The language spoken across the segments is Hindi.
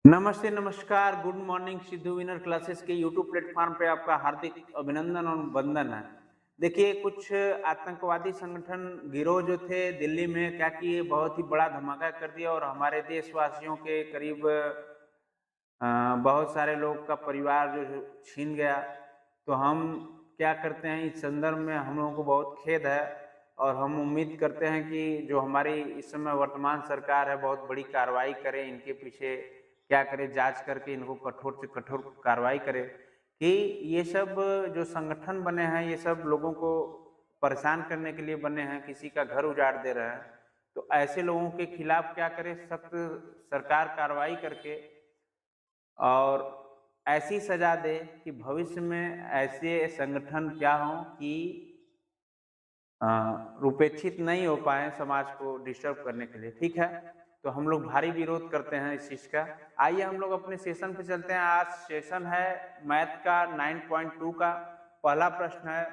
नमस्ते, नमस्कार, good morning Sidhu winner classes के यूट्यूब प्लेटफॉर्म पे आपका हार्दिक अभिनंदन और वंदन है। देखिए, कुछ आतंकवादी संगठन गिरोह जो थे दिल्ली में क्या किए, बहुत ही बड़ा धमाका कर दिया और हमारे देशवासियों के करीब बहुत सारे लोग का परिवार जो छीन गया। तो हम क्या करते हैं, इस संदर्भ में हम लोगों को बहुत खेद है और हम उम्मीद करते हैं कि जो हमारी इस समय वर्तमान सरकार है बहुत बड़ी कार्रवाई करे, इनके पीछे क्या करे, जांच करके इनको कठोर से कठोर कार्रवाई करे कि ये सब जो संगठन बने हैं ये सब लोगों को परेशान करने के लिए बने हैं, किसी का घर उजाड़ दे रहे हैं। तो ऐसे लोगों के खिलाफ क्या करे, सख्त सरकार कार्रवाई करके और ऐसी सजा दे कि भविष्य में ऐसे संगठन क्या हों कि उपेक्षित नहीं हो पाए समाज को डिस्टर्ब करने के लिए। ठीक है, तो हम लोग भारी विरोध करते हैं इस चीज का। आइए हम लोग अपने सेशन पे चलते हैं। आज सेशन है मैथ का 9.2 का। पहला प्रश्न है,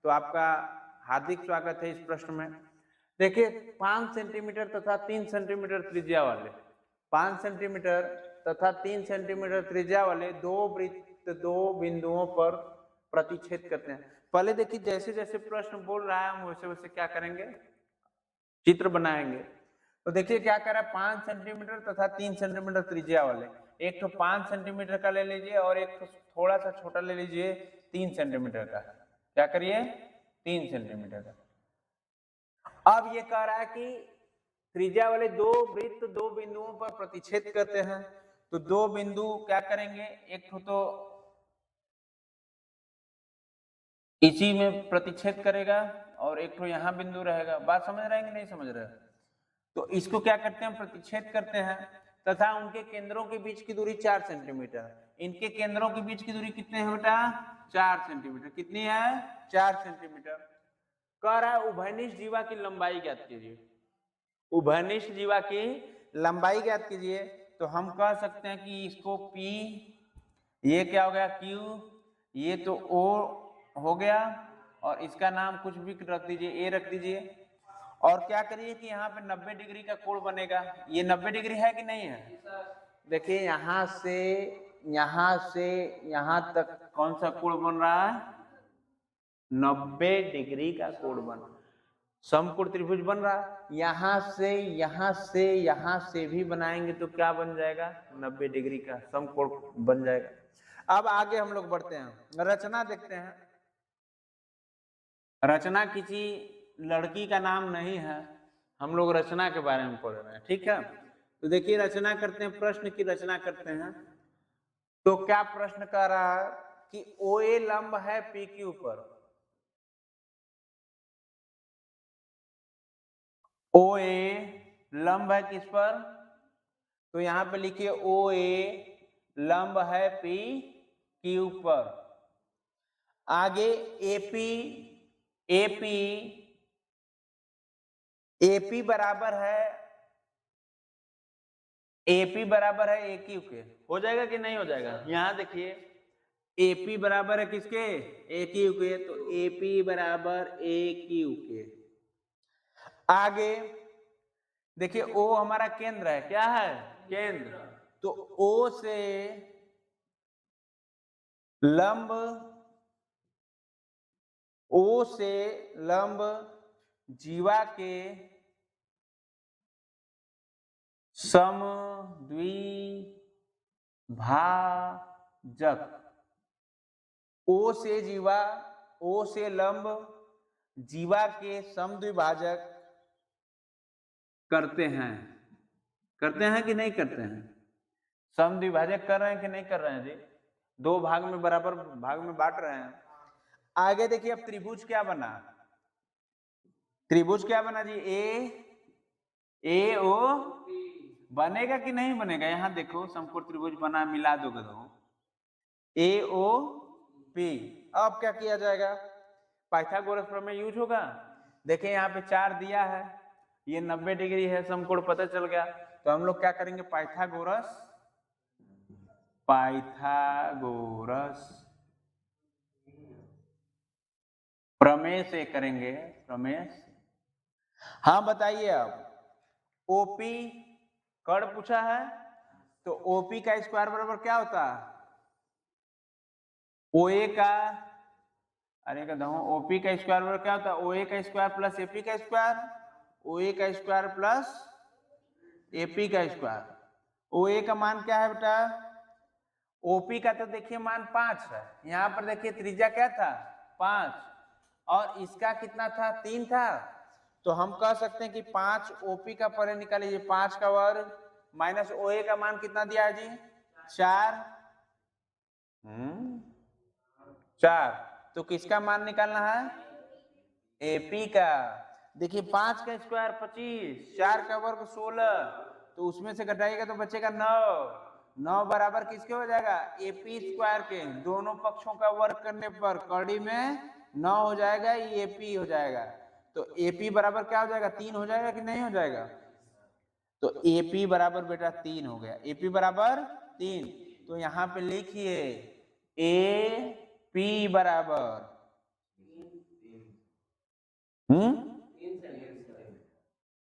तो आपका हार्दिक स्वागत है इस प्रश्न में। देखिए, 5 सेंटीमीटर तथा 3 सेंटीमीटर त्रिज्या वाले 5 सेंटीमीटर तथा 3 सेंटीमीटर त्रिज्या वाले दो वृत्त दो बिंदुओं पर प्रतिच्छेद करते हैं। पहले देखिए, जैसे जैसे प्रश्न बोल रहा है हम वैसे वैसे क्या करेंगे, चित्र बनाएंगे। तो देखिए क्या कर रहा है, 5 सेंटीमीटर तथा 3 सेंटीमीटर त्रिज्या वाले, एक तो 5 सेंटीमीटर का ले लीजिए और एक तो थोड़ा सा छोटा ले लीजिए 3 सेंटीमीटर का। क्या करिए, 3 सेंटीमीटर का। अब ये कह रहा है कि त्रिज्या वाले दो वृत्त दो बिंदुओं पर प्रतिच्छेद करते हैं। तो दो बिंदु क्या करेंगे, एक तो इसी में प्रतिच्छेद करेगा और एक तो यहाँ बिंदु रहेगा। बात समझ रहे हैं कि नहीं समझ रहे? तो इसको क्या करते हैं, प्रतिच्छेद करते हैं तथा उनके केंद्रों के बीच की दूरी 4 सेंटीमीटर। इनके केंद्रों के बीच की दूरी कितने है बेटा, 4 सेंटीमीटर। कितनी है, 4 सेंटीमीटर। कह रहा है उभयनिष्ठ जीवा की लंबाई ज्ञात कीजिए। उभयनिष्ठ जीवा की लंबाई ज्ञात कीजिए। तो हम कह सकते हैं कि इसको P, ये क्या हो गया Q, ये तो O हो गया और इसका नाम कुछ भी रख दीजिए, A रख दीजिए। और क्या करिए कि यहाँ पे 90 डिग्री का कोण बनेगा। ये 90 डिग्री है कि नहीं है? देखिए, यहाँ से यहाँ तक कौन सा कोण बन रहा है, 90 डिग्री का कोण बन रहा है। समकोण त्रिभुज बन रहा है। यहाँ से भी बनाएंगे तो क्या बन जाएगा, 90 डिग्री का समकोण बन जाएगा। अब आगे हम लोग बढ़ते हैं, रचना देखते हैं। रचना किसी लड़की का नाम नहीं है, हम लोग रचना के बारे में पढ़ रहे हैं। ठीक है, तो देखिए रचना करते हैं, प्रश्न की रचना करते हैं। तो क्या प्रश्न कह रहा है कि OA लंब है PQ पर। OA लंब है किस पर, तो यहां पे लिखिए OA लंब है PQ पर। आगे AP बराबर है AQ के। हो जाएगा कि नहीं हो जाएगा? यहां देखिए AP बराबर है किसके, AQ के। तो AP बराबर AQ के। आगे देखिए O हमारा केंद्र है, क्या है, केंद्र। तो O से लंब जीवा के समद्विभाजक। O से लंब जीवा के समद्विभाजक करते हैं कि नहीं करते हैं? समद्विभाजक कर रहे हैं कि नहीं कर रहे हैं जी? दो भाग में बराबर भाग में बांट रहे हैं। आगे देखिए, अब त्रिभुज क्या बना, त्रिभुज क्या बना जी, AO बनेगा कि नहीं बनेगा? यहां देखो समकोण त्रिभुज बना, मिला दोगे तो AOP। अब क्या किया जाएगा, पाइथागोरस प्रमेय यूज होगा। देखिए यहाँ पे 4 दिया है, ये 90 डिग्री है, समकोण पता चल गया। तो हम लोग क्या करेंगे, पाइथागोरस प्रमेय से करेंगे, प्रमेय से। हाँ बताइए, अब OP कर्ण पूछा है, तो ओपी का स्क्वायर बराबर क्या होता है, ओए का, अरे का दो, ओपी का स्क्वायर बराबर क्या होता है, ओए का स्क्वायर प्लस एपी का स्क्वायर, ओए का स्क्वायर प्लस एपी का स्क्वायर। ओए का मान क्या है बेटा, ओपी का तो देखिए मान 5 है, यहाँ पर देखिए त्रिज्या क्या था 5, और इसका कितना था 3 था, तो हम कह सकते हैं कि 5 ओपी का परे निकालिए, 5 का वर्ग माइनस ओए का मान कितना दिया है जी 4, 4, तो किसका मान निकालना है, एपी का। देखिए 5 का स्क्वायर 25, 4 का वर्ग 16, तो उसमें से घटाइएगा तो बचेगा 9, 9 बराबर किसके हो जाएगा, एपी स्क्वायर के, दोनों पक्षों का वर्ग करने पर कड़ी में 9 हो जाएगा, ये एपी हो जाएगा। तो एपी बराबर क्या हो जाएगा, 3 हो जाएगा कि नहीं हो जाएगा, तो एपी बराबर बेटा 3 हो गया, एपी बराबर 3। तो यहाँ पे लिखिए ए पी बराबर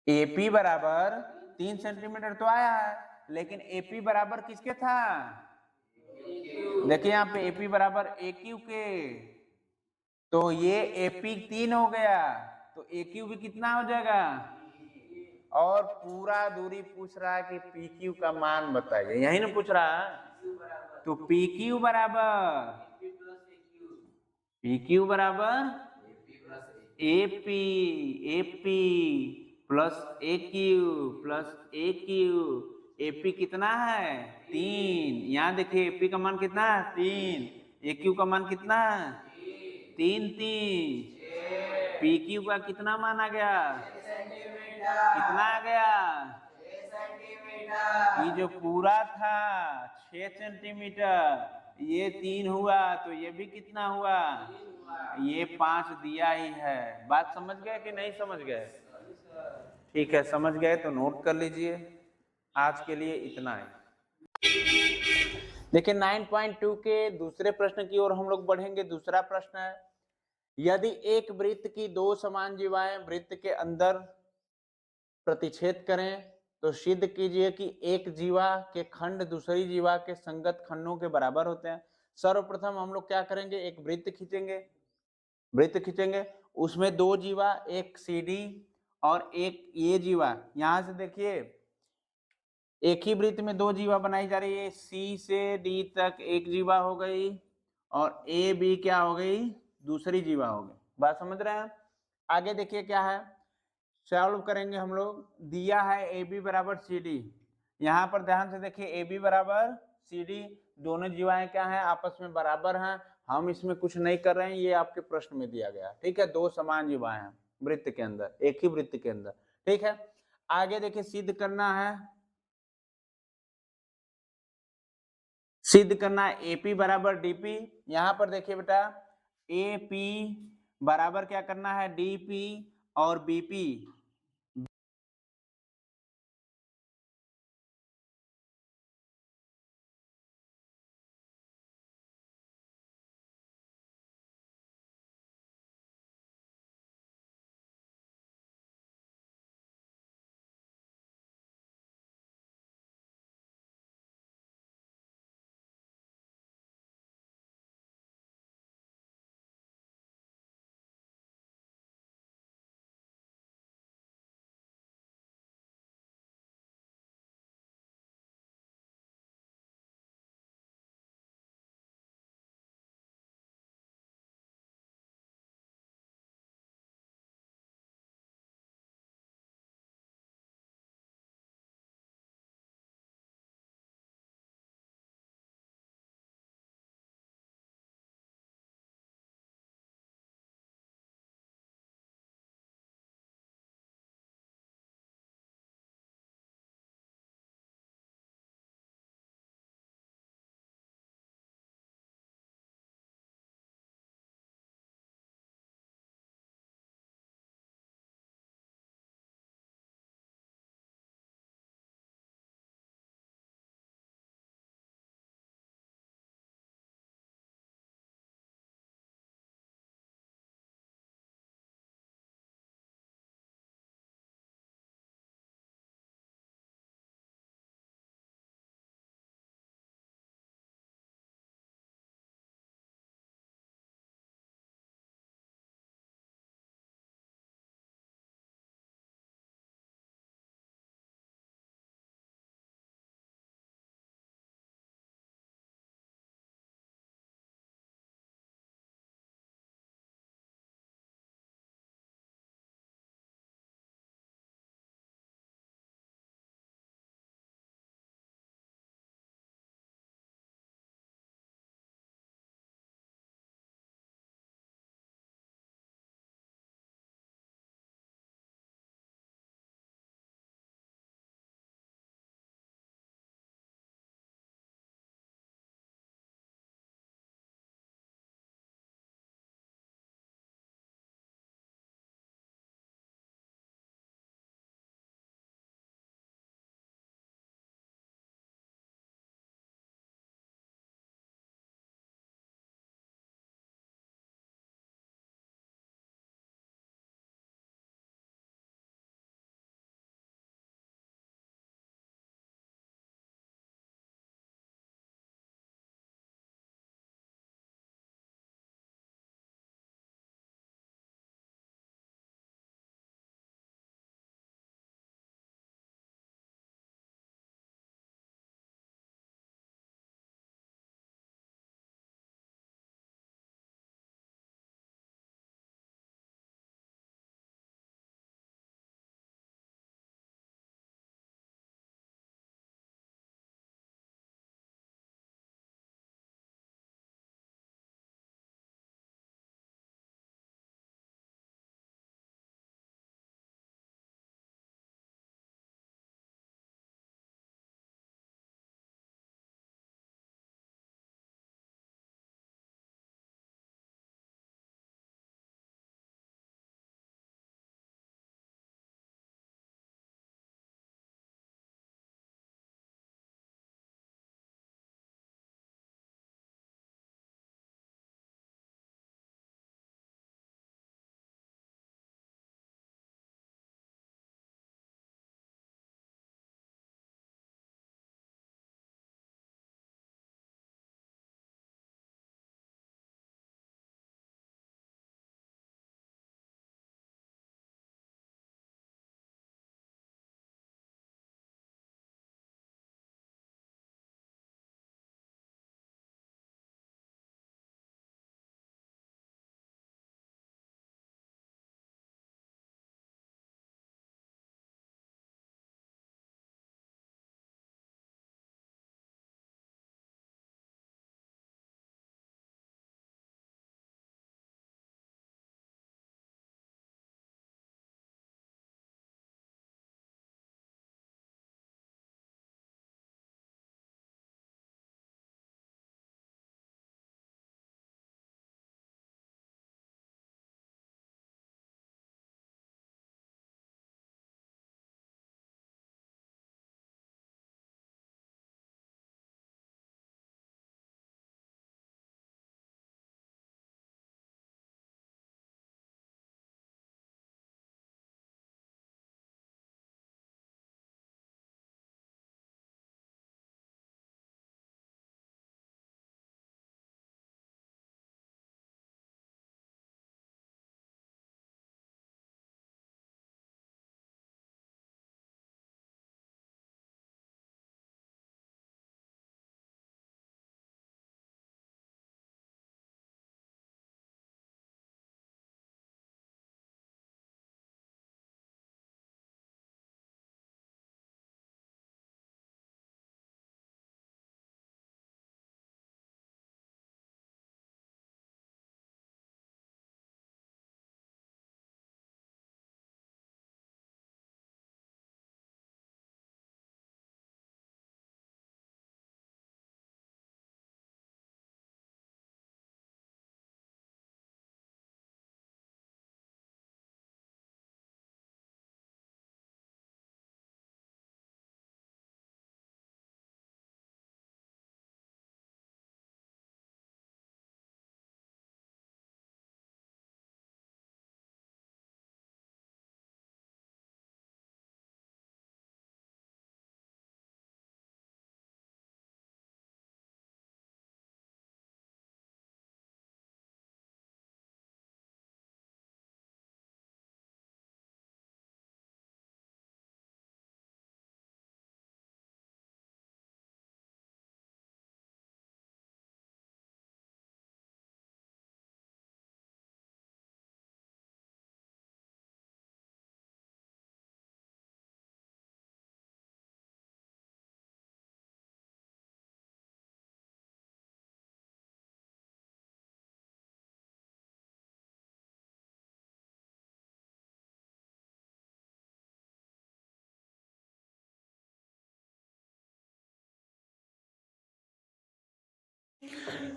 एपी बराबर 3 सेंटीमीटर तो आया है, लेकिन एपी बराबर किसके था, देखिए यहाँ पे एपी बराबर ए क्यू के, तो ये एपी 3 हो गया, तो ए क्यू भी कितना हो जाएगा, और पूरा दूरी पूछ रहा है कि पी क्यू का मान बताइए, यही ना पूछ रहा है, तो पी क्यू बराबर एपी, एपी प्लस ए क्यू प्लस ए क्यू, एपी कितना है 3, यहाँ देखिए एपी का मान कितना है 3, ए क्यू का मान कितना है 3 3, पी क्यू का कितना मान आ गया, कितना आ गया, ये जो पूरा था 6 सेंटीमीटर, ये 3 हुआ, तो ये भी कितना हुआ, ये 5 दिया ही है। बात समझ गए कि नहीं समझ गए, ठीक है समझ गए तो नोट कर लीजिए, आज के लिए इतना ही। देखिए 9.2 के दूसरे प्रश्न की ओर हम लोग बढ़ेंगे। दूसरा प्रश्न है, यदि एक वृत्त की दो समान जीवाएं वृत्त के अंदर प्रतिच्छेद करें तो सिद्ध कीजिए कि एक जीवा के खंड दूसरी जीवा के संगत खंडों के बराबर होते हैं। सर्वप्रथम हम लोग क्या करेंगे, एक वृत्त खींचेंगे, उसमें दो जीवा, एक सीडी और एक ये जीवा, यहां से देखिए एक ही वृत्त में दो जीवा बनाई जा रही है, सी से डी तक एक जीवा हो गई और ए बी क्या हो गई, दूसरी जीवा हो गई। बात समझ रहे हैं। आगे देखिए क्या है, सॉल्व करेंगे हम लोग, दिया है ए बी बराबर सी डी, यहाँ पर ध्यान से देखिए ए बी बराबर सी डी, दोनों जीवाएं क्या हैं आपस में बराबर हैं, हम इसमें कुछ नहीं कर रहे हैं, ये आपके प्रश्न में दिया गया, ठीक है, दो समान जीवाएं हैं वृत्त के अंदर, एक ही वृत्त के अंदर, ठीक है। आगे देखिए सिद्ध करना है, एपी बराबर डीपी, यहां पर देखिए बेटा एपी बराबर क्या करना है डीपी और बीपी,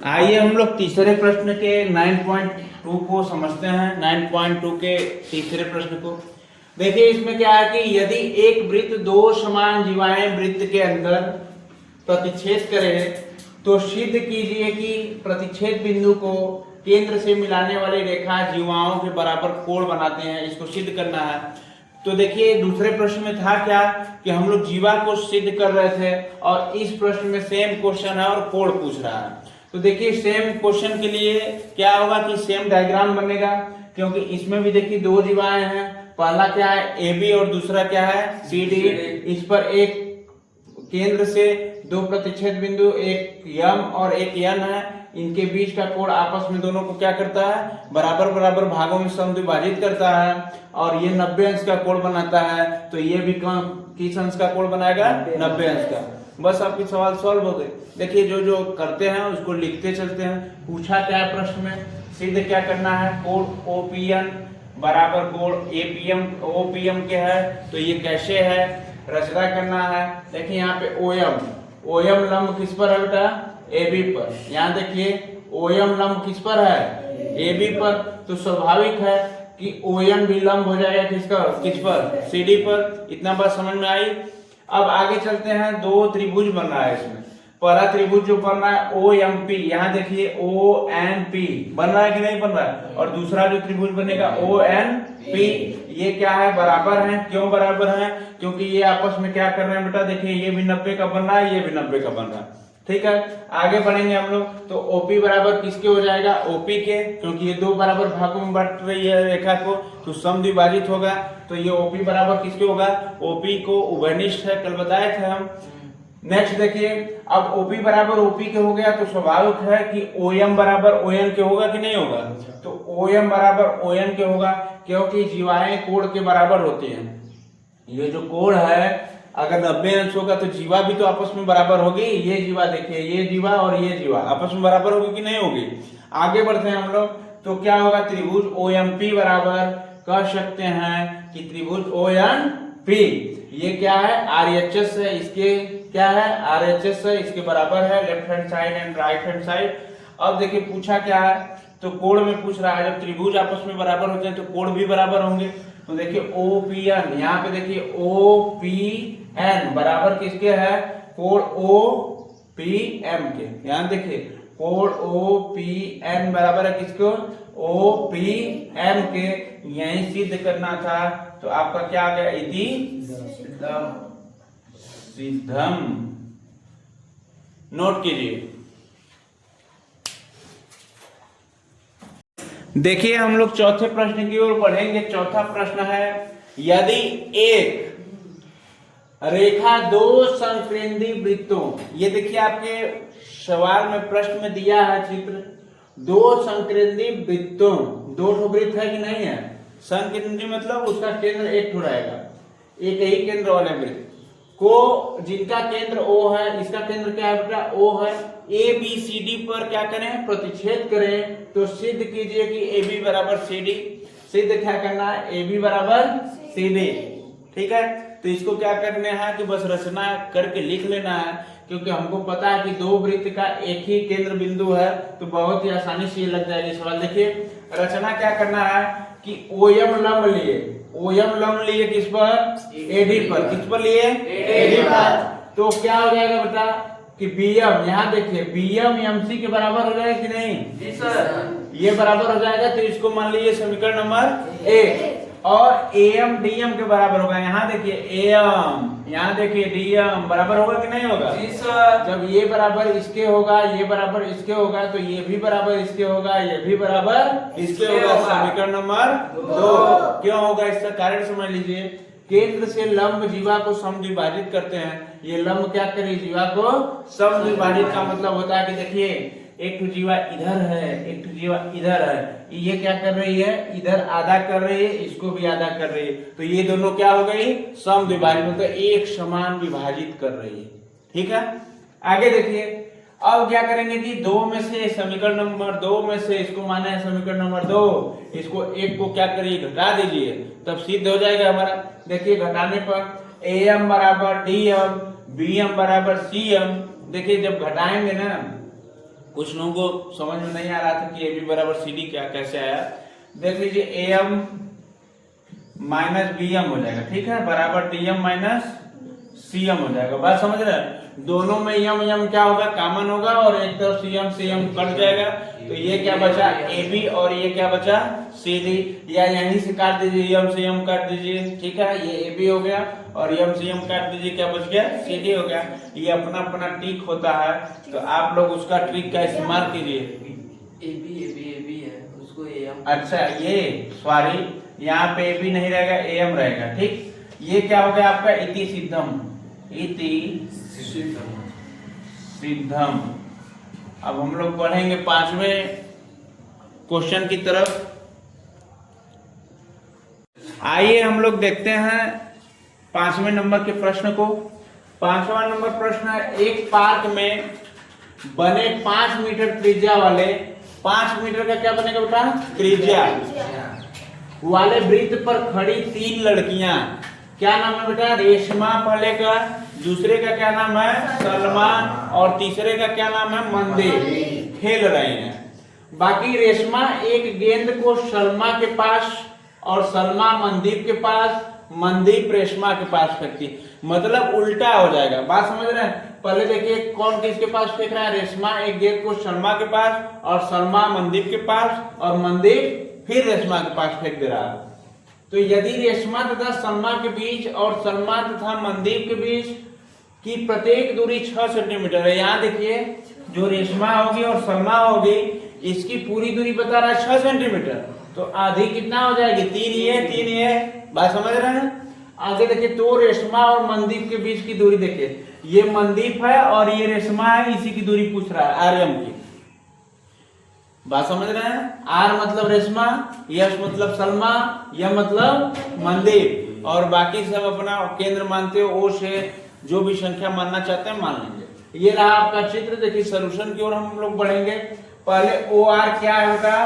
आइए हम लोग तीसरे प्रश्न के 9.2 को समझते हैं। 9.2 के तीसरे प्रश्न को देखिए। इसमें क्या है कि यदि एक वृत्त दो समान जीवाएं वृत्त के अंदर प्रतिच्छेद करे तो सिद्ध कीजिए कि प्रतिच्छेद बिंदु को केंद्र से मिलाने वाली रेखा जीवाओं के बराबर कोण बनाते हैं। इसको सिद्ध करना है। तो देखिए दूसरे प्रश्न में था क्या कि हम लोग जीवा को सिद्ध कर रहे थे और इस प्रश्न में सेम क्वेश्चन है और कोण पूछ रहा है। तो देखिए सेम क्वेश्चन के लिए क्या होगा कि सेम डायग्राम बनेगा, क्योंकि इसमें भी देखिए दो जीवाएं हैं। पहला क्या है ए बी और दूसरा क्या है सी डी। इस पर एक केंद्र से दो प्रतिच्छेद बिंदु एक यम और एक यन है। इनके बीच का कोण आपस में दोनों को क्या करता है बराबर बराबर भागों में समद्विभाजित करता है और ये 90 अंश का कोण बनाता है। तो ये भी किस अंश का कोण बनाएगा 90 अंश का। बस आपके सवाल सॉल्व हो गए। देखिए जो जो करते हैं उसको लिखते चलते हैं। पूछा क्या है प्रश्न में, सिद्ध क्या करना है, कोण ओपीएन बराबर कोण एपीएम। ओपीएम क्या है तो ये कैसे है, रचना करना है। देखिए यहाँ पे ओएम लंब किस पर है बेटा ए बी पर। यहाँ देखिए ओएम लंब किस पर है ए बी पर। तो स्वाभाविक है कि ओएन भी लंब हो जाएगा किस पर सी डी पर। इतना बात समझ में आई। अब आगे चलते हैं। दो त्रिभुज बन रहा है इसमें। पहला त्रिभुज जो बन रहा है ओ एम पी, यहाँ देखिए ओ एन पी बन रहा है कि नहीं बन रहा है। और दूसरा जो त्रिभुज बनेगा ओ एन पी, ये क्या है बराबर है। क्यों बराबर है, क्योंकि ये आपस में क्या कर रहे हैं बेटा, देखिए ये भी 90 का बन रहा है, ये भी 90 का बन रहा है। ठीक है आगे बढ़ेंगे हम लोग। तो ओपी बराबर किसके हो जाएगा ओपी के, क्योंकि ये दो बराबर भागों में बांट रही है रेखा को तो समद्विभाजित होगा। तो ये ओपी बराबर किसके होगा ओपी को उभयनिष्ठ है, कल बताए थे हम। नेक्स्ट देखिए अब ओपी बराबर ओपी के हो गया तो स्वाभाविक है कि ओएम बराबर ओएन के होगा कि नहीं होगा। तो ओएम बराबर ओएन के होगा, क्योंकि जीवाएं कोण के बराबर होती हैं। ये जो कोण है अगर 90 अंश होगा तो जीवा भी तो आपस में बराबर होगी। ये जीवा देखिए ये जीवा और ये जीवा आपस में बराबर होगी कि नहीं होगी। आगे बढ़ते हैं हम लोग। तो क्या होगा त्रिभुज ओएमपी बराबर कह सकते हैं कि त्रिभुज ओएनपी ये क्या है आरएचएस है, इसके क्या है आरएचएस है, इसके बराबर है left hand side and right hand side. अब देखिए पूछा क्या है तो कोण में पूछ रहा है। जब त्रिभुज आपस में बराबर होते हैं तो कोण भी बराबर होंगे। तो देखिए ओपीएन, यहाँ पे देखिए ओपीएन बराबर किसके है कोण ओपीएम के। यहाँ देखिए कोण ओपीएन बराबर है किसको ओपीएम के। यही सिद्ध करना था तो आपका क्या आ गया इति सिद्धम। नोट कीजिए। देखिए हम लोग चौथे प्रश्न की ओर बढ़ेंगे। चौथा प्रश्न है यदि एक रेखा दो संकेंद्री वृत्तों, ये देखिए आपके सवाल में प्रश्न में दिया है चित्र, दो संकेंद्री वृत्तों, दो वृत्त है कि नहीं है। संकेंद्री मतलब उसका केंद्र एक ठो रहेगा, एक ही केंद्र वाले वृत्त को जिनका केंद्र O है, इसका केंद्र क्या है बेटा O है। ए बी सी डी पर क्या करें प्रतिच्छेद करें तो सिद्ध कीजिए कि ए बी बराबर सी डी। सिद्ध क्या करना है ए बी बराबर सी डी। ठीक है तो इसको क्या करना है कि बस रचना करके लिख लेना है, क्योंकि हमको पता है कि दो वृत्त का एक ही केंद्र बिंदु है तो बहुत ही आसानी से ये लग जाएगी सवाल। देखिए रचना क्या करना है कि ओएम लंब लिए, ओएम लंब लिए किस पर एडी पर, किस पर लिए एडी पर। तो क्या हो जाएगा बेटा कि बीएम, यहाँ देखिए बीएम एमसी के बराबर हो जाएगा कि नहीं जी सर, ये बराबर हो जाएगा। तो इसको मान लीजिए समीकरण नंबर 1 और एएम डीएम के बराबर होगा। यहाँ देखिए एएम, यहाँ देखिए डीएम बराबर होगा कि नहीं होगा जी सर। जब ये बराबर इसके होगा, ये बराबर इसके होगा तो ये भी बराबर इसके होगा, ये भी बराबर इसके होगा। समीकरण नंबर 2 क्यों होगा इसका कारण समझ लीजिए। केंद्र से लंब जीवा को समद्विभाजित करते हैं। ये लंब क्या करे जीवा को समद्विभाजित का मतलब होता है कि देखिए एक तो जीवा इधर है, एक तो जीवा इधर है। ये क्या कर रही है इधर आधा कर रही है, इसको भी आधा कर रही है। तो ये दोनों क्या हो गई समद्विभाजित, मतलब एक समान विभाजित कर रही है। ठीक है आगे देखिए अब क्या करेंगे कि दो में से समीकरण नंबर 2 में से इसको माने है समीकरण नंबर 2, इसको एक को क्या करिए घटा दीजिए तब सिद्ध हो जाएगा हमारा। देखिए घटाने पर एम बराबर डीएम, बीएम बराबर सीएम। देखिए जब घटाएंगे ना कुछ लोगों को समझ में नहीं आ रहा था कि AB बराबर CD क्या कैसे आया। देख लीजिए AM माइनस BM हो जाएगा, ठीक है, बराबर DM माइनस CM हो जाएगा। बात समझ रहे हैं? दोनों में M क्या होगा, कॉमन होगा, और एक तरफ CM कट जाएगा, तो ये क्या बचा AB और ये क्या बचा CD, या यहीं से काट दीजिए, M से M काट दीजिए, ठीक है, ये AB हो गया और M से M काट दीजिए, क्या बच गया CD हो गया। ये अपना अपना ट्रिक होता है, तो आप लोग उसका ट्रिक का इस्तेमाल कीजिए। AB है, उसको AM। अच्छा, ये सॉरी, यहाँ पे AB नहीं रहेगा, AM रहेगा, ठीक। ये क्या हो गया आपका इति सिद्धम, इति सिद्धम। अब हम लोग पढ़ेंगे 5वें क्वेश्चन की तरफ। आइए हम लोग देखते हैं 5वें नंबर के प्रश्न को। 5वां नंबर प्रश्न है, एक पार्क में बने 5 मीटर त्रिज्या वाले, 5 मीटर का क्या बनेगा बेटा, त्रिज्या वाले वृत्त पर खड़ी 3 लड़कियां, क्या नाम है बेटा, रेशमा पहले का, दूसरे का क्या नाम है सलमा, और तीसरे का क्या नाम है मंदिर, खेल रहे हैं। बाकी रेशमा एक गेंद को सलमा के पास और सलमा मंदीप के पास, मंदीप रेशमा के पास फेंकती, मतलब उल्टा हो जाएगा। बात समझ रहे हैं? पहले देखिए कौन किसके पास फेंक रहा है, रेशमा एक गेंद को सलमा के पास और सलमा मंदीप के पास, और मंदीप फिर रेशमा के पास फेंक दे रहा है। तो यदि रेशमा तथा सलमा के बीच और सलमा तथा मंदीप के बीच की प्रत्येक दूरी 6 सेंटीमीटर है, यहाँ देखिए जो रेशमा होगी और सलमा होगी, इसकी पूरी दूरी बता रहा है 6 सेंटीमीटर, तो आधी कितना हो जाएगी, 3 ये। बात समझ रहे हैं? आगे देखिए, तो रेशमा और मंदीप के बीच की दूरी देखिए, ये मंदीप है और ये रेशमा है, इसी की दूरी पूछ रहा है आर्यम की। बात समझ रहे हैं? आर मतलब रेशमा, यश मतलब सलमा, यह मतलब मंदीप, और बाकी सब अपना केंद्र मानते हो, ओ से जो भी संख्या मानना चाहते हैं मान लेंगे। ये रहा आपका चित्र। देखिए सॉल्यूशन की ओर हम लोग बढ़ेंगे। पहले ओ आर क्या होगा,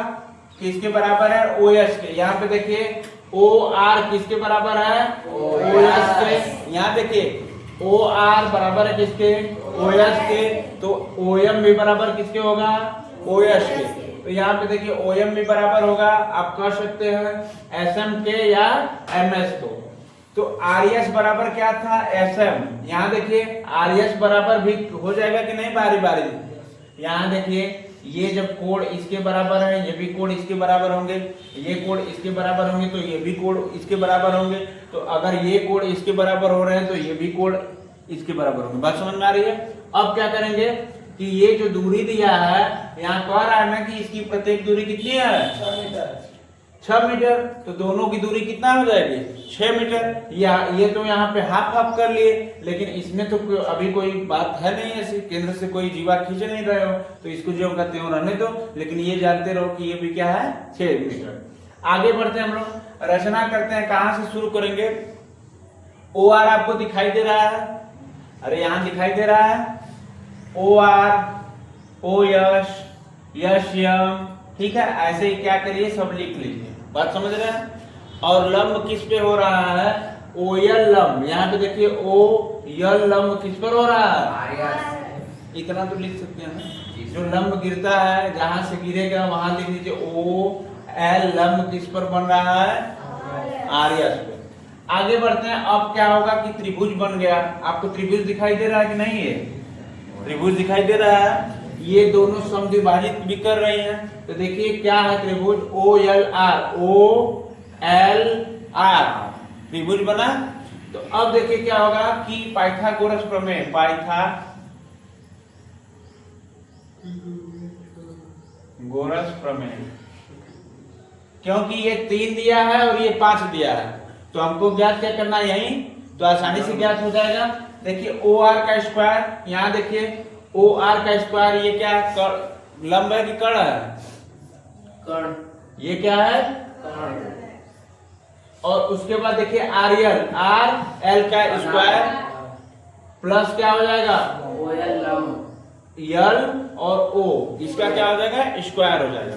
किसके बराबर है, ओ एस के। यहाँ पे देखिए ओ आर किसके बराबर है, ओ एस के। यहाँ देखिए ओ आर बराबर है किसके, ओ एस के, तो ओ एम भी बराबर किसके होगा, ओ एस के। तो यहाँ पे देखिए ओ एम भी बराबर होगा, आप कह सकते हैं एस एम के या एम एस को। तो आर एस बराबर क्या था, एस एम। यहाँ देखिए आर एस बराबर भी हो जाएगा कि नहीं, बारी बारी। यहाँ देखिए ये जब कोण इसके बराबर है, ये भी कोण इसके बराबर होंगे, ये कोण इसके बराबर होंगे, तो ये भी कोण इसके बराबर होंगे। तो अगर ये कोण इसके बराबर हो रहे हैं तो ये भी कोण इसके बराबर होंगे। बात समझ में आ रही है? अब क्या करेंगे कि ये जो दूरी दिया है, यहाँ कह रहा है ना कि इसकी प्रत्येक दूरी कितनी है, 6 मीटर। तो दोनों की दूरी कितना हो जाएगी, 6 मीटर। ये तो यहाँ पे हाफ हाफ कर लिए, लेकिन इसमें तो अभी कोई बात है नहीं, ऐसे केंद्र से कोई जीवा खींच नहीं रहे हो, तो इसको जो कहते हो रहने दो। लेकिन ये जानते रहो कि ये भी क्या है, 6 मीटर। आगे बढ़ते हैं हम लोग, रचना करते हैं। कहां से शुरू करेंगे, ओ आर आपको दिखाई दे रहा है, अरे यहाँ दिखाई दे रहा है ओ आर, ओ यश, यश यम, ठीक है। ऐसे ही क्या करिए, सब लिख लीजिए। बात समझ रहे हैं? और लंब किस पे हो रहा है, ओ यल लंब। यहाँ पे देखिए ओ यल लंब किस पर हो रहा है, इतना तो लिख सकते हैं। जो लंब गिरता है, जहां से गिरेगा वहां लिख लीजिए ओ एल लंब किस पर बन रहा है, आर एस पे। आगे बढ़ते हैं। अब क्या होगा कि त्रिभुज बन गया। आपको त्रिभुज दिखाई दे रहा है कि नहीं, है त्रिभुज दिखाई दे रहा है। ये दोनों समद्विभाजित भी कर रही हैं, तो देखिए क्या है त्रिभुज, O L R, O L R त्रिभुज बना। तो अब देखिए क्या होगा कि पाइथागोरस प्रमेय, पाइथागोरस प्रमेय, क्योंकि ये 3 दिया है और ये 5 दिया है, तो हमको ज्ञात क्या करना है, यही तो आसानी से ज्ञात हो जाएगा। देखिए ओ आर का स्क्वायर, यहाँ देखिए ओ आर का स्क्वायर, ये क्या है, लंब है कि कर्ण है, कर्ण। ये क्या है, कर्ण। और उसके बाद देखिए आर एल, आर एल का स्क्वायर प्लस क्या हो जाएगा, ओ एल लंब, यल और ओ, इसका क्या हो जाएगा, स्क्वायर हो जाएगा।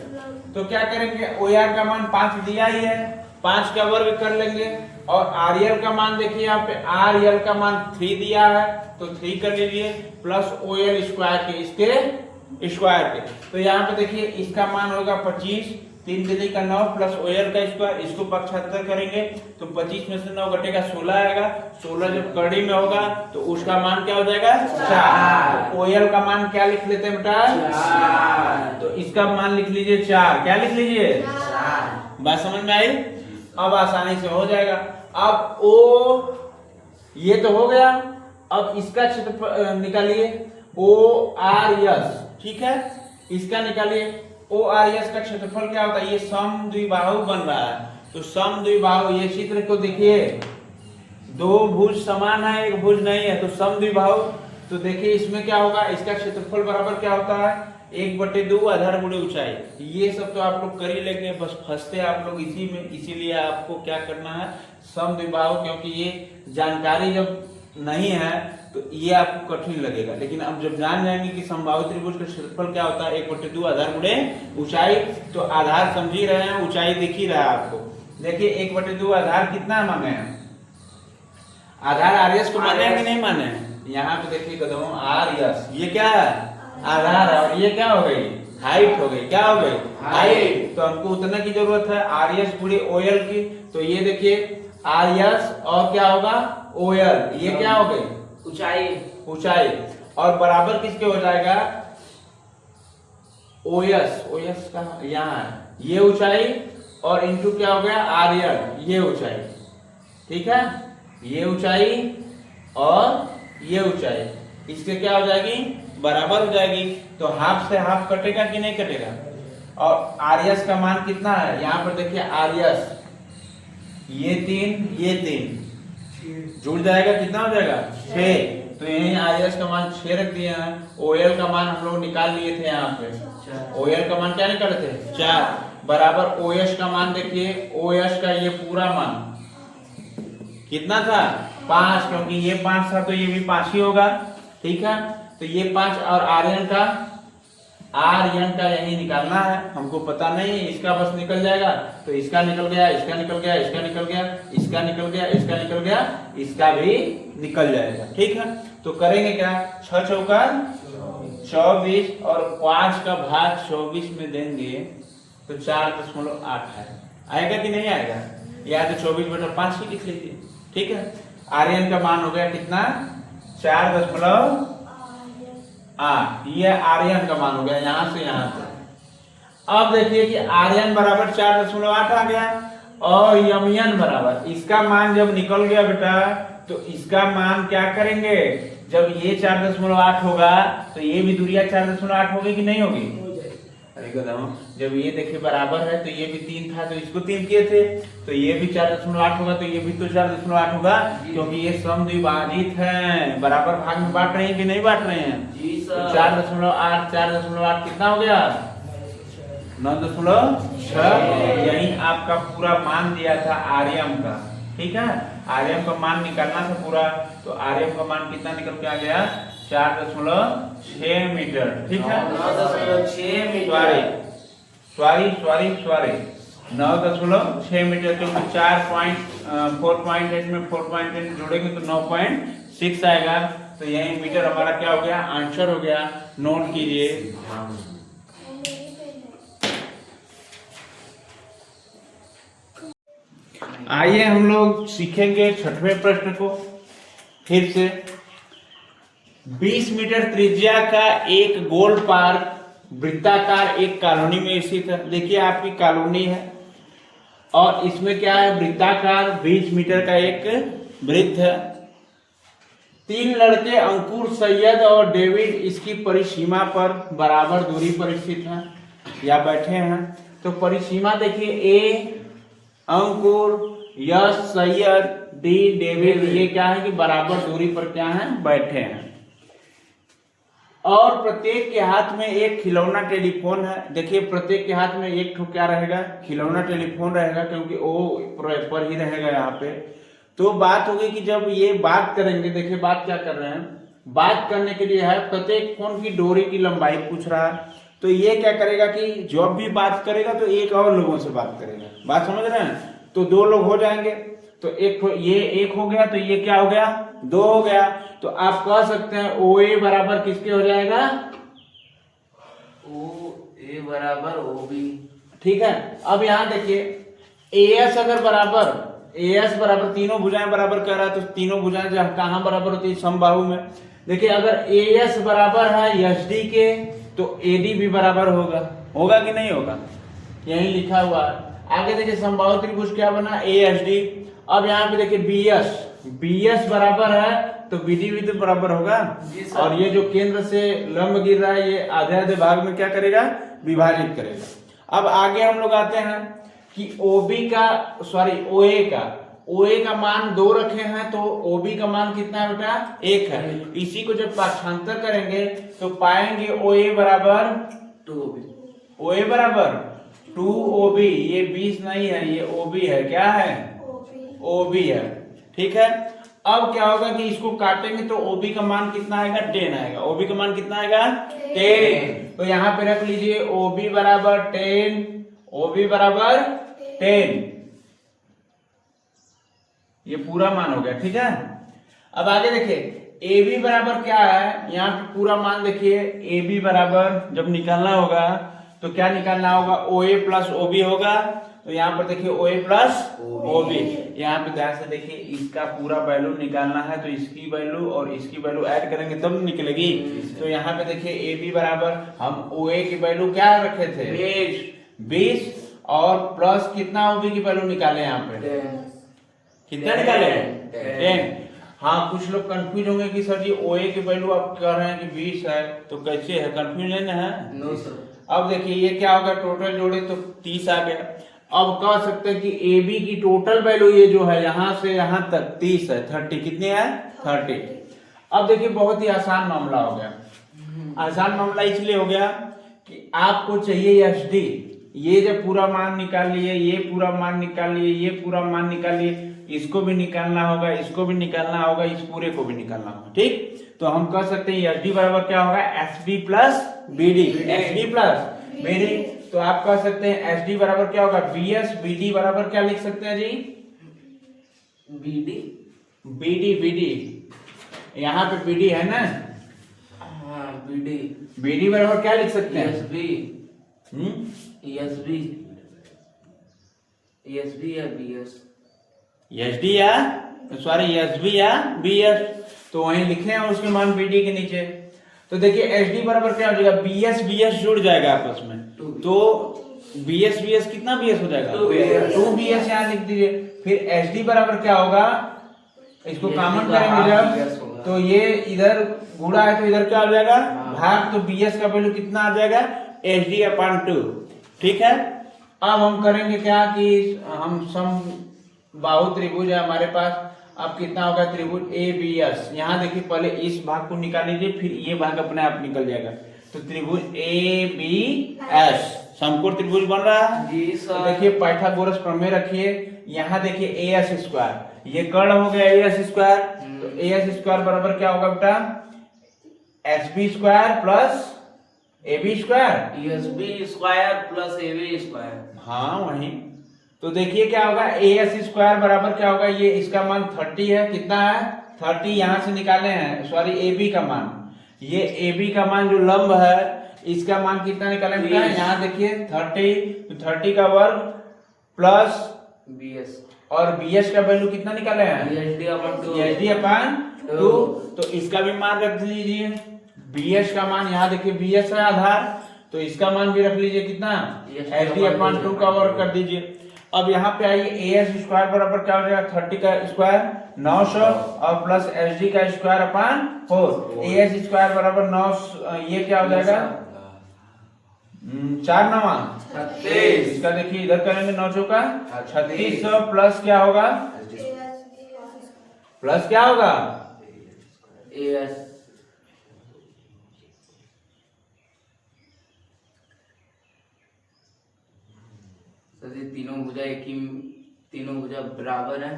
तो क्या करेंगे, ओ आर का मान 5 दिया ही है, 5 का वर्ग कर लेंगे, और आर एल का मान देखिए यहाँ पे आर एल का मान 3 दिया है, तो 3 कर लीजिए, प्लस ओ एल स्क्वायर के इसके स्क्वायर के। तो यहाँ पे देखिए इसका मान होगा 25, 3 3 का 9 प्लस OL का स्क्वायर, इसको पक्षांतर करेंगे तो 25 में से 9 घटेगा 16 आएगा। 16 जब कड़ी में होगा तो उसका मान क्या हो जाएगा 4। OL का मान क्या लिख लेते हैं बेटा 4। तो इसका मान लिख लीजिए 4। क्या लिख लीजिए 4। बात समझ में आई? अब आसानी से हो जाएगा। अब O ये तो हो गया, अब इसका क्षेत्रफल निकालिए ORS, ठीक है, इसका निकालिए। ORS का क्षेत्रफल क्या होता है? ये समद्विबाहु बन रहा है, तो समद्विबाहु ये चित्र को देखिए, दो भुज समान है एक भुज नहीं है, तो समद्विबाहु। तो देखिए इसमें क्या होगा, इसका क्षेत्रफल बराबर क्या होता है 1/2 आधार गुणे ऊंचाई। ये सब तो आप लोग कर ही लेंगे, बस फंसते आप लोग इसी में, इसीलिए आपको क्या करना है समद्विबाहु, क्योंकि ये जानकारी जब नहीं है तो ये आपको कठिन लगेगा, लेकिन अब जब जान जाएंगे कि समबाहु त्रिभुज का क्षेत्रफल क्या होता है 1/2 आधार गुणे ऊंचाई। तो आधार समझ ही रहे हैं, ऊंचाई दिख ही रहा है आपको। देखिए 1/2 आधार कितना माने हैं, आधार आरएस को माने हैं कि नहीं माने हैं? यहाँ पे देखिए कदम आरएस, ये क्या है आधार, और ये क्या हो गई हाइट हो गई। क्या हो गई हाइट। तो हमको उतना की जरूरत है आरएस पूरे OL की। तो ये देखिए आरएस और क्या होगा OL, ये क्या हो गई ऊंचाई। ऊंचाई, और बराबर किसके हो जाएगा OS का यहाँ है ये ऊंचाई, और इनटू क्या हो गया RL ये ऊंचाई, ठीक है, ये ऊंचाई और ये ऊंचाई, इसके क्या हो जाएगी बराबर हो जाएगी। तो हाफ से हाफ कटेगा कि नहीं कटेगा। और आरएस का मान कितना है, यहाँ पर देखिए आरएस ये 3 जुड़ जाएगा, कितना हो जाएगा 6। तो यही आरएस का मान 6 रख दिए हैं। OL का मान हम लोग निकाल लिए थे यहाँ पे, OL का मान क्या निकाले थे 4 बराबर OS का मान देखिए, OS का ये पूरा मान कितना था 5, क्योंकि ये 5 था तो ये भी 5 ही होगा, ठीक है। तो ये 5 और आर्यन का यही निकालना है, हमको पता नहीं है, इसका बस निकल जाएगा। तो इसका निकल गया, इसका निकल गया, इसका निकल गया, इसका निकल गया, इसका निकल गया, इसका भी निकल जाएगा, ठीक है। तो करेंगे क्या 6 चौका 24 और 5 का भाग 24 में देंगे तो 4.8 है, आएगा कि नहीं आएगा, या तो 24/5 ही लिख लीजिए, ठीक है। आर्यन का मान हो गया कितना 4.8, ये आर्यन का मान हो गया यहाँ से यहाँ तक। अब देखिए कि आर्यन बराबर 4.8 आ गया, और यमयन बराबर इसका मान जब निकल गया बेटा, तो इसका मान क्या करेंगे, जब ये 4.8 होगा तो ये भी दूरिया 4.8 होगी कि नहीं होगी। जब ये देखिए बराबर है तो ये भी 3 था तो इसको 3 किए थे, तो ये भी 4.8 होगा, तो ये भी तो 4.8 होगा, क्योंकि ये समद्विभाजित हैं, बराबर भाग में बांट रहे हैं कि नहीं बांट रहे हैं। जी सर। 4.8 कितना हो गया 9.6। यही आपका पूरा मान दिया था आर्यम का, ठीक है। आर्यम का मान निकालना था पूरा, तो आर्यम का मान कितना निकल के आ गया 4.6 मीटर, ठीक है। 9.6 मीटर, सॉरी 9.6 मीटर, क्योंकि 4.8 में 4.8 जोड़ेंगे तो 9.6 आएगा। तो यही मीटर हमारा क्या हो गया आंसर हो गया, नोट कीजिए। आइए हम लोग सीखेंगे 6वें प्रश्न को फिर से। 20 मीटर त्रिज्या का एक गोल पार्क वृत्ताकार एक कॉलोनी में स्थित है। देखिए आपकी कॉलोनी है और इसमें क्या है वृत्ताकार 20 मीटर का एक वृत्त है। 3 लड़के अंकुर, सैयद और डेविड इसकी परिसीमा पर बराबर दूरी पर स्थित हैं या बैठे हैं। तो परिसीमा देखिए ए अंकुर, यश, सैयद, डी डेविड, ये क्या है कि बराबर दूरी पर क्या है बैठे हैं। और प्रत्येक के हाथ में एक खिलौना टेलीफोन है। देखिए प्रत्येक के हाथ में एक ठो क्या रहेगा खिलौना टेलीफोन रहेगा, क्योंकि वो पर ही रहेगा यहाँ पे। तो बात होगी कि जब ये बात करेंगे, देखिए बात क्या कर रहे हैं, बात करने के लिए है प्रत्येक फोन की डोरी की लंबाई पूछ रहा है। तो ये क्या करेगा कि जब भी बात करेगा तो एक और लोगों से बात करेगा, बात समझ रहे हैं। तो 2 लोग हो जाएंगे, तो ये एक हो गया, तो ये क्या हो गया 2 हो गया। तो आप कह सकते हैं OA बराबर किसके हो जाएगा ओ ए बराबर ओ बी। ठीक है, अब यहाँ देखिए एएस अगर बराबर एएस बराबर तीनों भुजाएं बराबर कर रहा है तो तीनों भुजाएं कहाँ बराबर होती है? समबाहु में। देखिए अगर एएस बराबर है एसडी के तो एडी भी बराबर होगा कि नहीं होगा? यही लिखा हुआ है। आगे देखिए समबाहु त्रिभुज क्या बना? एएसडी। अब यहाँ पे देखिए बीएस बराबर है तो बीडी भी तो बराबर होगा। और ये जो केंद्र से लंब गिर रहा है ये आधे आधे भाग में क्या करेगा? विभाजित करेगा। अब आगे हम लोग आते हैं कि ओए का मान 2 रखे हैं तो ओबी का मान कितना है बेटा? 1 है। इसी को जब पाठांतर करेंगे तो पाएंगे ओए बराबर 2 ओबी। ये 20 नहीं है, ये ओबी है। क्या है? ओबी है। ठीक है, अब क्या होगा कि इसको काटेंगे तो ओबी का मान कितना आएगा? 10 आएगा। ओबी का मान कितना आएगा? 10। तो यहाँ पे रख लीजिए ओबी बराबर 10, ओबी बराबर 10। ये पूरा मान हो गया। ठीक है, अब आगे देखिए ए बी बराबर क्या है? यहाँ पे पूरा मान देखिए ए बी बराबर जब निकालना होगा तो क्या निकालना होगा? ओ ए प्लस ओ बी होगा। तो यहाँ पर देखिए ओ ए प्लस ओ बी। यहाँ पे ध्यान से देखिए इसका पूरा वैल्यू निकालना है तो इसकी वैल्यू और इसकी वैल्यू ऐड करेंगे तब निकलेगी। तो यहाँ पे देखिए ए बी बराबर हम ओ ए की वैल्यू क्या रखे थे? 20 और प्लस कितना ओबी की वैल्यू निकाले? यहाँ पे कितना निकाले? 10। हाँ, कुछ लोग कंफ्यूज होंगे कि सर जी ओए की वैल्यू आप कह रहे हैं कि 20 है तो कैसे है? कंफ्यूजन है? No sir. अब देखिए ये क्या होगा? टोटल जोड़े तो 30 आ गया। अब कह सकते हैं कि ए बी की टोटल वैल्यू ये जो है यहाँ से यहाँ तक 30 है। 30 कितनी है? 30। अब देखिए बहुत ही आसान मामला हो गया। आसान मामला इसलिए हो गया कि आपको चाहिए एसडी। ये जब पूरा मान निकाल लिए, ये पूरा मान निकाल लिए, ये पूरा मान निकाल लिए, इसको भी निकालना होगा, इसको भी निकालना होगा, इस पूरे को भी निकालना होगा। ठीक, तो हम कह सकते हैं एसडी बराबर क्या होगा? SD plus BD. SD plus BD. तो आप कह सकते हैं एसडी बराबर क्या होगा? बीएस। बीडी बराबर क्या लिख सकते हैं जी? बीडी। यहाँ पे बीडी है ना? हाँ, बीडी। बीडी बराबर क्या लिख सकते हैं? एसबी या बीएस। एसडी या सॉरी एसबी या बीएस। तो वहीं लिखे हैं उसके मान बीडी के नीचे। तो देखिए एसडी बराबर क्या हो जाएगा? बीएस जुड़ जाएगा आपस में। तो बीएस कितना बीएस हो जाएगा? 2 बीएस यहाँ लिख दीजिए। फिर एसडी बराबर क्या होगा? इसको कॉमन करेंगे जब तो ये इधर गुणा है तो इधर क्या हो जाएगा? भाग। तो बीएस का वैल्यू कितना आ जाएगा? SD upon 2। ठीक है, अब हम करेंगे क्या कि हम सम बाहु त्रिभुज है हमारे पास। अब कितना होगा? त्रिभुज ए बी एस। यहाँ देखिए पहले इस भाग को निकाल लीजिए फिर ये भाग अपने आप निकल जाएगा। तो त्रिभुज ए बी एस समकोण त्रिभुज बन रहा है जी सर। तो देखिए पाइथागोरस प्रमेय रखिए। यहाँ देखिए ए एस स्क्वायर, ये कर्ण हो गया ए एस स्क्वायर। तो ए एस स्क्वायर बराबर क्या होगा बेटा? S B square plus A B square. SB square plus AB square. हाँ वही। तो देखिए क्या होगा? ए एस स्क्वायर बराबर क्या होगा? ये इसका मान 30 है। कितना है? 30 यहाँ से निकाले हैं, सॉरी ए बी का मान। ये ए बी का मान जो लंब है इसका मान कितना निकाले? यहाँ देखिए 30। तो 30 का वर्ग प्लस बीएस और बीएस का वैल्यू कितना निकाले हैं? SD upon 2। तो इसका भी मान रख लीजिए। बीएस का मान यहाँ देखिए बीएस है आधार, तो इसका मान भी रख लीजिए कितना? एसडी अपॉन 2 का वर्ग कर दीजिए। अब यहाँ पे आइए ए एस स्क्वायर बराबर क्या हो जाएगा? 30 का स्क्वायर 900 और प्लस एस डी का square upon 4। A S square बराबर 9, ये क्या हो जाएगा? 4 9 36। इसका देखिए इधर करेंगे 9 चौका 3600 प्लस क्या होगा? प्लस क्या होगा? एस। तीनों भुजा बराबर है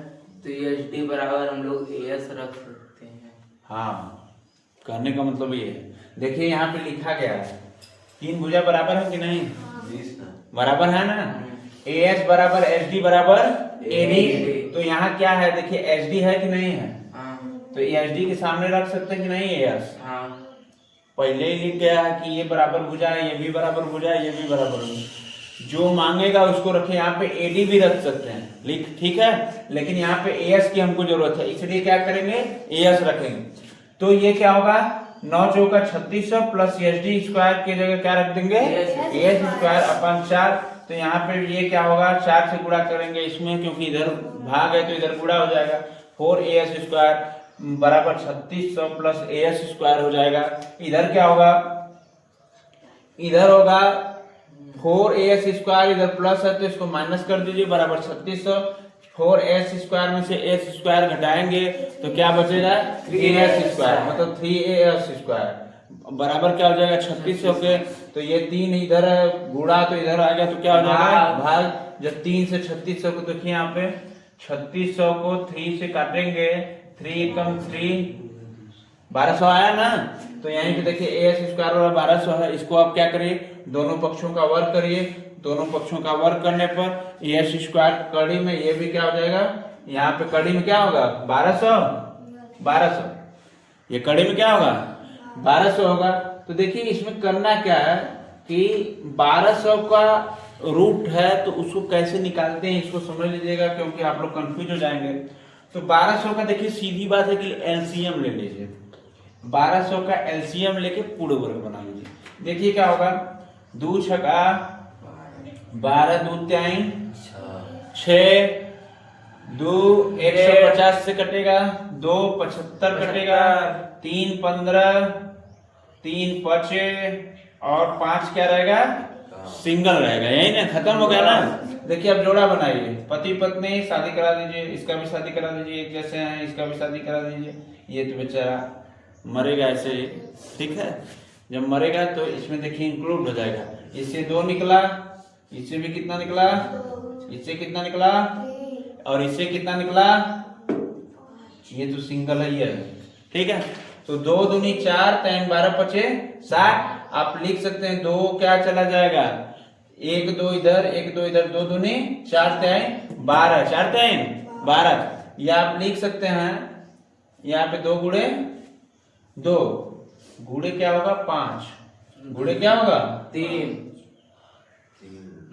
तो एस डी बराबर हम लोग एस रख सकते हैं। हाँ, कहने का मतलब ये है। देखिए यहाँ पे लिखा गया है 3 भुजा बराबर है कि नहीं? बराबर है ना? ए एस बराबर एस डी बराबर ए डी। तो यहाँ क्या है? देखिए एस डी है कि नहीं है? तो एस डी के सामने रख सकते हैं कि नहीं? A S. पहले ही लिख गया है कि ये बराबर भुजा है, ये भी बराबर भुजा है, ये भी बराबर भुजा। जो मांगेगा उसको रखे, यहाँ पे एडी भी रख सकते हैं लिख, ठीक है, लेकिन यहाँ पे एएस की हमको जरूरत है, इसलिए क्या करेंगे, एएस रखेंगे। तो ये क्या होगा, 9 चौका 3600 प्लस एसडी स्क्वायर की जगह क्या रख देंगे, एएस स्क्वायर अपन 4। तो यहाँ पे ये क्या होगा, 4 से गुणा करेंगे इसमें, क्योंकि इधर भाग है तो इधर गुणा हो जाएगा, 4as स्क्वायर बराबर 3600 प्लस एएस स्क्वायर हो जाएगा। इधर क्या होगा, इधर होगा 4as स्क्वायर, इधर प्लस है तो इसको माइनस कर दीजिए, बराबर 3600। 4s स्क्वायर में से s स्क्वायर घटाएंगे तो क्या बचेगा, 3s स्क्वायर, मतलब 3as स्क्वायर बराबर क्या हो जाएगा 3600 के। तो ये 3 इधर गुणा तो इधर आ गया तो क्या हो जाएगा भाग। जब 3 से 3600 को देखिए यहाँ पे 3600 को 3 से काटेंगे, 3 एकम 3, 1200 आया ना। तो यहीं पे देखिए एएस स्क्वायर वाला 1200 है, इसको आप क्या करिए, दोनों पक्षों का वर्ग करिए। दोनों पक्षों का वर्ग करने पर एएस स्क्वायर कड़ी में ये भी क्या हो जाएगा, यहाँ पे कड़ी में क्या होगा 1200, ये कड़ी में क्या होगा 1200 होगा। तो देखिए इसमें करना क्या है कि 1200 का रूट है तो उसको कैसे निकालते हैं इसको समझ लीजिएगा, क्योंकि आप लोग कंफ्यूज हो जाएंगे। तो 1200 का देखिए सीधी बात है कि एलसीएम ले लीजिए, 1200 का एलसीएम लेके पूरे वर्ग बना लीजिए। देखिए क्या होगा, 2 छका 12, 2 3 6, 2 150 से कटेगा, 2 75 कटेगा, 3 15, 3 5 और 5 क्या रहेगा, सिंगल रहेगा, यही ना, खत्म हो गया ना। देखिए अब जोड़ा बनाइए, पति पत्नी शादी करा दीजिए, इसका भी शादी करा दीजिए, एक जैसे हैं, इसका भी शादी करा दीजिए। ये तो बेचारा मरेगा ऐसे ही, ठीक है, जब मरेगा तो इसमें देखिए इंक्लूड हो जाएगा। इससे 2 निकला, इससे भी कितना निकला, इससे कितना निकला और इससे कितना निकला, ये तो सिंगल ही है, ठीक है। तो 2 दूनी 4, 3 12 5 60। आप लिख सकते हैं 2 क्या चला जाएगा, 1 2 इधर, 1 2 इधर, 2 दूनी 4 3 12, 4 3 12। या आप लिख सकते हैं यहाँ पे 2 गुणे 2 गुणे क्या होगा 5, गुणे क्या होगा 3,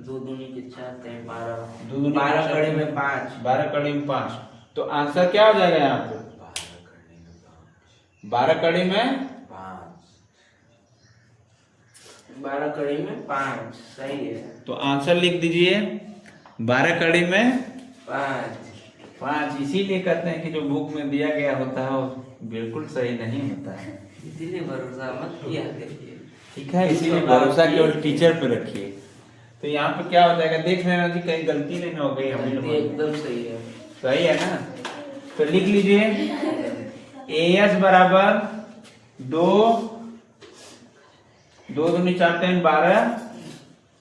2 दूनी के 4 3 12, 12 कड़ी में 5, 12 कड़ी में 5। तो आंसर क्या हो जाएगा यहाँ पे 12 कड़ी में 12 कड़ी में 5, सही है। तो आंसर लिख दीजिए 12 कड़ी में 5। इसीलिए कहते हैं कि जो बुक में दिया गया होता है वो बिल्कुल सही नहीं होता है, इसीलिए भरोसा मत किया करिए, ठीक है, इसीलिए भरोसा केवल टीचर पे रखिए। तो यहाँ पे क्या हो जाएगा, देख लेना जी कहीं गलती नहीं हो गई, हमें एकदम सही है, सही है ना। तो लिख लीजिए एएस बराबर 2 2 दूनी 4 3 12।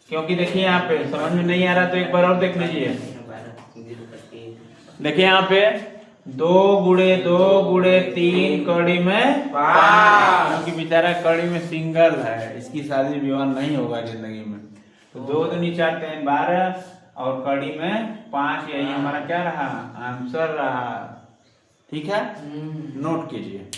क्योंकि देखिए यहाँ पे समझ में नहीं आ रहा तो एक बार और देख लीजिए, देखिए यहाँ पे 2 गुणे 2 गुणे 3 कड़ी में 5, क्योंकि बेचारा कड़ी में सिंगल है, इसकी शादी विवाह नहीं होगा जिंदगी में। तो 2 दूनी 4 3 12 और कड़ी में 5, यही हमारा क्या रहा, आंसर रहा, ठीक है, नोट कीजिए।